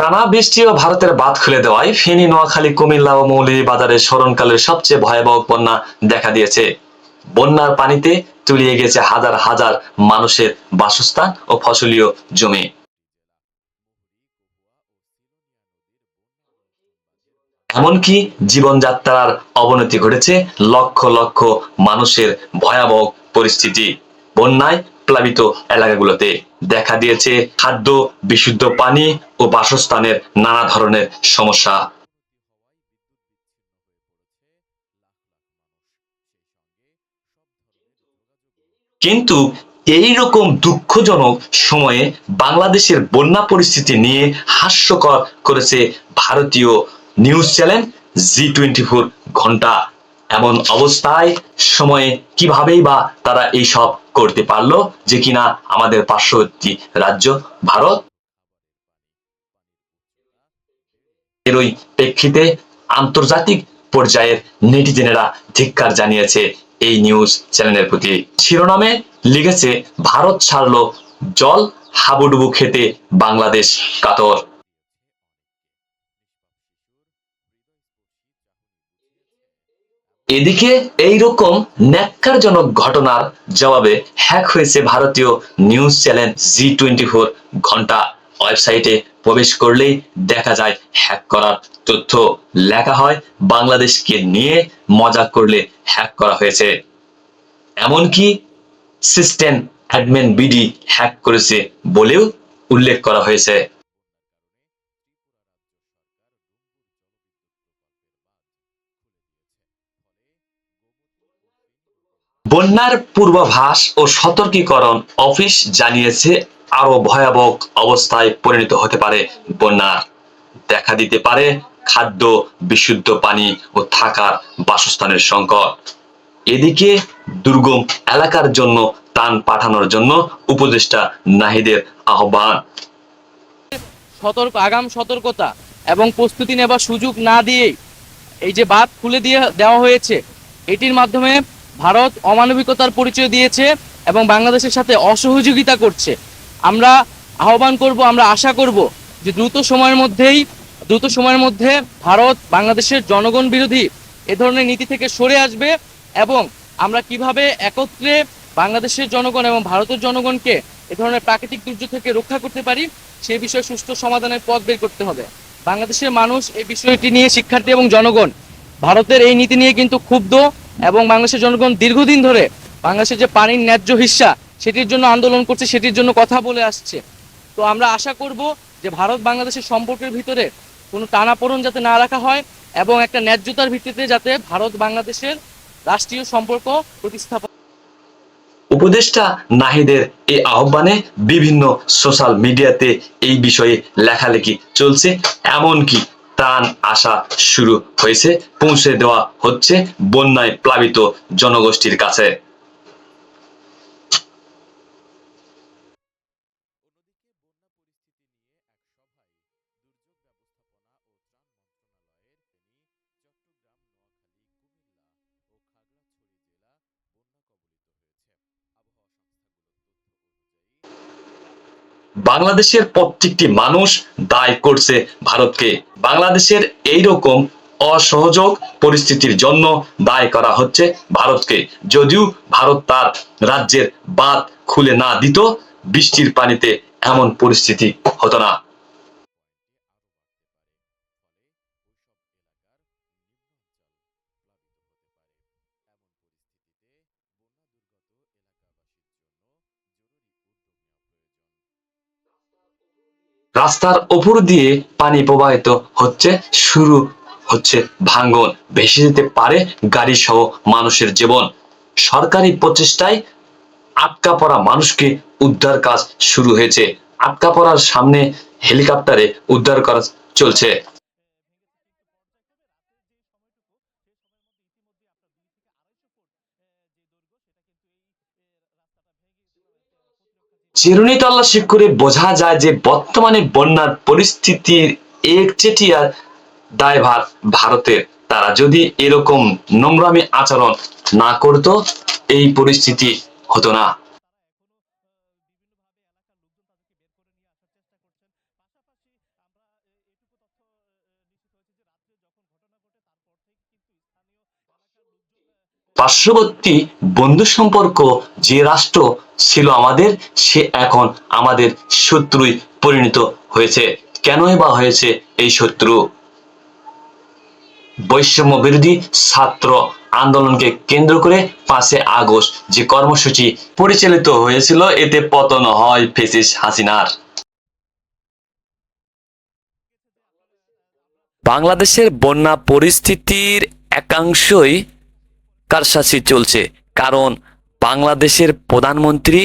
টানা বৃষ্টি ও ভারতের বাঁধ খুলে দেওয়ায় ফেনী, নোয়াখালী, কুমিল্লা ও মৌলভীবাজারে স্মরণকালের সবচেয়ে ভয়াবহ বন্যা দেখা দিয়েছে। বন্যার পানিতে তলিয়ে গেছে হাজার হাজার মানুষের বাসস্থান ও ফসলীয় জমি। এমনকি জীবনযাত্রার অবনতি ঘটেছে লক্ষ লক্ষ মানুষের। ভয়াবহ পরিস্থিতি বন্যায় প্লাবিত এলাকাগুলোতে দেখা দিয়েছে খাদ্য, বিশুদ্ধ পানি ও বাসস্থানের নানা ধরনের সমস্যা। কিন্তু এই রকম দুঃখজনক সময়ে বাংলাদেশের বন্যা পরিস্থিতি নিয়ে হাস্যকর করেছে ভারতীয় নিউজ চ্যানেল জি-24 ঘন্টা। এমন অবস্থায় সময়ে কিভাবেই বা তারা এইসব করতে পারলো, যে কিনা আমাদের পার্শ্ববর্তী রাজ্য ভারত। এরই প্রেক্ষিতে আন্তর্জাতিক পর্যায়ের নেটিজেনেরা ধিক্কার জানিয়েছে এই নিউজ চ্যানেলের প্রতি। শিরোনামে লিখেছে, ভারত ছাড়লো জল, হাবুডুবু খেতে বাংলাদেশ কাতর। এদিকে এইরকম ন্যাক্কারজনক ঘটনার জবাবে হ্যাক হয়েছে ভারতীয় নিউজ চ্যানেল জি-24 ঘন্টা। ওয়েবসাইটে প্রবেশ করলেই দেখা যায় হ্যাক করার তথ্য। লেখা হয়, বাংলাদেশকে নিয়ে মজা করলে হ্যাক করা হয়েছে। এমনকি সিস্টেম অ্যাডমিন বিডি হ্যাক করেছে বলেও উল্লেখ করা হয়েছে। বন্যার পূর্বাভাস ও সতর্কীকরণ অফিস জানিয়েছে, আরো ভয়াবহ অবস্থায় পরিণত হতে পারে বন্যা। দেখা দিতে পারে খাদ্য, বিশুদ্ধ পানি ও থাকার বাসস্থানের সংকট। এদিকে দুর্গম এলাকার জন্য ত্রাণ পাঠানোর জন্য উপদেষ্টা নাহিদের আহ্বান। আগাম সতর্কতা এবং প্রস্তুতি নেবার সুযোগ না দিয়েই এই যে বাঁধ খুলে দিয়ে দেওয়া হয়েছে, এটির মাধ্যমে ভারত অমানবিকতার পরিচয় দিয়েছে এবং বাংলাদেশের সাথে অসহযোগিতা করছে। আমরা আহ্বান করব, আমরা আশা করব যে দ্রুত সময়ের মধ্যে ভারত বাংলাদেশের জনগণ বিরোধী এ ধরনের নীতি থেকে সরে আসবে এবং আমরা কিভাবে একত্রে বাংলাদেশের জনগণ এবং ভারতের জনগণকে এ ধরনের প্রাকৃতিক দুর্যোগ থেকে রক্ষা করতে পারি সেই বিষয়ে সুষ্ঠু সমাধানের পথ বের করতে হবে। বাংলাদেশের মানুষ এই বিষয়টি নিয়ে, শিক্ষার্থী এবং জনগণ ভারতের এই নীতি নিয়ে কিন্তু ক্ষুব্ধ এবং বাংলাদেশের জনগণ দীর্ঘদিন ধরে বাংলাদেশের যে পানির ন্যায্য হিস্সা সেটির জন্য আন্দোলন করছে, সেটির জন্য কথা বলে আসছে। তো আমরা আশা করব যে ভারত বাংলাদেশের সম্পর্কের ভিতরে কোনো টানাপোড়েন যাতে না রাখা হয় এবং একটা ন্যায্যতার ভিত্তিতে যাতে ভারত বাংলাদেশের রাষ্ট্রীয় সম্পর্ক প্রতিস্থাপন। উপদেষ্টা নাহিদের এই আহ্বানে বিভিন্ন সোশ্যাল মিডিয়াতে এই বিষয়ে লেখালেখি চলছে। এমনকি ত্রাণ আসা শুরু হয়েছে, পৌঁছে দেওয়া হচ্ছে বন্যায় প্লাবিত জনগোষ্ঠীর কাছে। বাংলাদেশের প্রত্যেকটি মানুষ দায় করছে ভারতকে। বাংলাদেশের এইরকম অসহযোগ পরিস্থিতির জন্য দায় করা হচ্ছে ভারতকে। যদিও ভারত তার রাজ্যের বাঁধ খুলে না দিত, বৃষ্টির পানিতে এমন পরিস্থিতি হতো না। রাস্তার উপর দিয়ে পানি প্রবাহিত হচ্ছে, শুরু হচ্ছে ভাঙন, ভেসে যেতে পারে গাড়ি সহ মানুষের জীবন। সরকারি প্রচেষ্টায় আটকা পড়া মানুষকে উদ্ধার কাজ শুরু হয়েছে। আটকা পড়ার সামনে হেলিকপ্টারে উদ্ধার কাজ চলছে। চিরুনি তল্লাশি করে বোঝা যায় যে বর্তমানে বন্যার পরিস্থিতির একচেটিয়া দায়ভার ভারতের। তারা যদি এরকম নোংরামি আচরণ না করত, এই পরিস্থিতি হতো না। পার্শ্ববর্তী বন্ধু সম্পর্ক যে রাষ্ট্র ছিল আমাদের, সে এখন আমাদের শত্রুই পরিণত হয়েছে। কেনই বা হয়েছে এই শত্রু? বৈষম্য বিরোধী ছাত্র আন্দোলনকে কেন্দ্র করে 5 আগস্ট যে কর্মসূচি পরিচালিত হয়েছিল, এতে পতন হয় ফ্যাসিস্ট হাসিনার। বাংলাদেশের বন্যা পরিস্থিতির একাংশই কারসাজি চলছে, কারণ বাংলাদেশের প্রধানমন্ত্রী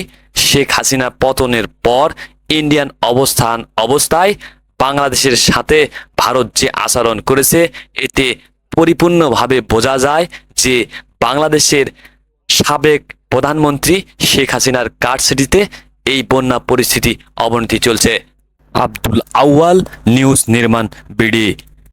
শেখ হাসিনা পতনের পর ইন্ডিয়ান অবস্থায় বাংলাদেশের সাথে ভারত যে আচরণ করেছে, এতে পরিপূর্ণভাবে বোঝা যায় যে বাংলাদেশের সাবেক প্রধানমন্ত্রী শেখ হাসিনার কারসাজিতে এই বন্যা পরিস্থিতি অবনতি চলছে। আব্দুল আউয়াল, নিউজ নির্মাণ বিডি।